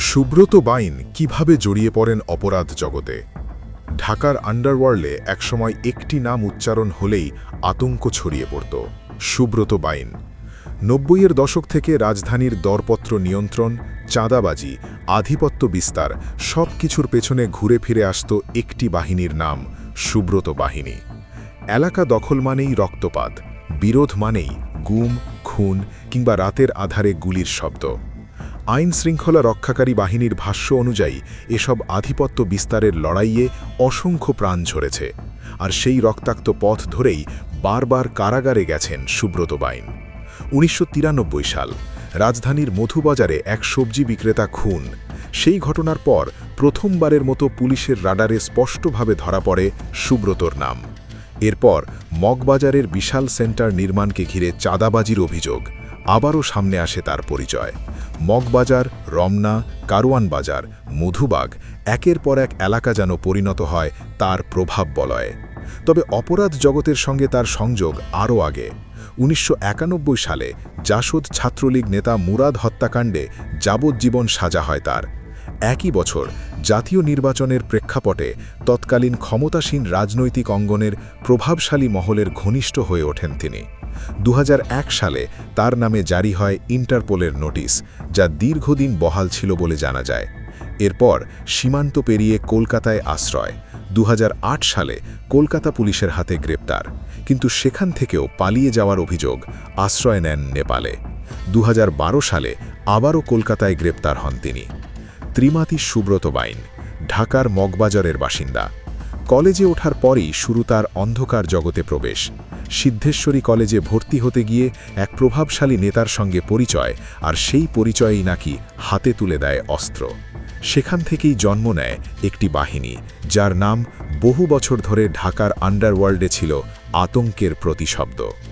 সুব্রত বাইন কিভাবে জড়িয়ে পড়েন অপরাধ জগতে। ঢাকার আন্ডারওয়ার্ল্ডে একসময় একটি নাম উচ্চারণ হলেই আতঙ্ক ছড়িয়ে পড়ত, সুব্রত বাইন। ৯০-এর দশক থেকে রাজধানীর দরপত্র নিয়ন্ত্রণ, চাঁদাবাজি, আধিপত্য বিস্তার সব কিছুর পেছনে ঘুরে ফিরে আসত একটি বাহিনীর নাম, সুব্রত বাহিনী। এলাকা দখল মানেই রক্তপাত, বিরোধ মানেই গুম, খুন কিংবা রাতের আধারে গুলির শব্দ। আইন শৃঙ্খলা রক্ষাকারী বাহিনীর ভাষ্য অনুযায়ী এসব আধিপত্য বিস্তারের লড়াইয়ে অসংখ্য প্রাণ ঝরেছে, আর সেই রক্তাক্ত পথ ধরেই বারবার কারাগারে গেছেন সুব্রত বাইন। ১৯৯৩ সাল, রাজধানীর মধুবাজারে এক সবজি বিক্রেতা খুন। সেই ঘটনার পর প্রথমবারের মতো পুলিশের রাডারে স্পষ্টভাবে ধরা পড়ে সুব্রতর নাম। এরপর মগবাজারের বিশাল সেন্টার নির্মাণকে ঘিরে চাঁদাবাজির অভিযোগ, আবারও সামনে আসে তার পরিচয়। মগবাজার, রমনা, কারওয়ান বাজার, মধুবাগ একের পর এক এলাকা যেন পরিণত হয় তার প্রভাব বলয়ে। তবে অপরাধ জগতের সঙ্গে তার সংযোগ আরও আগে। ১৯৯১ সালে জাসদ ছাত্রলীগ নেতা মুরাদ হত্যাকাণ্ডে যাবজ্জীবন সাজা হয় তার। একই বছর জাতীয় নির্বাচনের প্রেক্ষাপটে তৎকালীন ক্ষমতাসীন রাজনৈতিক অঙ্গনের প্রভাবশালী মহলের ঘনিষ্ঠ হয়ে ওঠেন তিনি। ২০০১ সালে তার নামে জারি হয় ইন্টারপোলের নোটিশ, যা দীর্ঘদিন বহাল ছিল বলে জানা যায়। এরপর সীমান্ত পেরিয়ে কলকাতায় আশ্রয়। ২০০৮ সালে কলকাতা পুলিশের হাতে গ্রেপ্তার, কিন্তু সেখান থেকেও পালিয়ে যাওয়ার অভিযোগ, আশ্রয় নেন নেপালে। ২০১২ সালে আবারও কলকাতায় গ্রেপ্তার হন তিনি। ত্রিমাতি সুব্রত বাইন, ঢাকার মগবাজারের বাসিন্দা। কলেজে ওঠার পরই শুরু তার অন্ধকার জগতে প্রবেশ। সিদ্ধেশ্বরী কলেজে ভর্তি হতে গিয়ে এক প্রভাবশালী নেতার সঙ্গে পরিচয়, আর সেই পরিচয়েই নাকি হাতে তুলে দেয় অস্ত্র। সেখান থেকেই জন্ম নেয় একটি বাহিনী, যার নাম বহু বছর ধরে ঢাকার আন্ডারওয়ার্ল্ডে ছিল আতঙ্কের প্রতিশব্দ।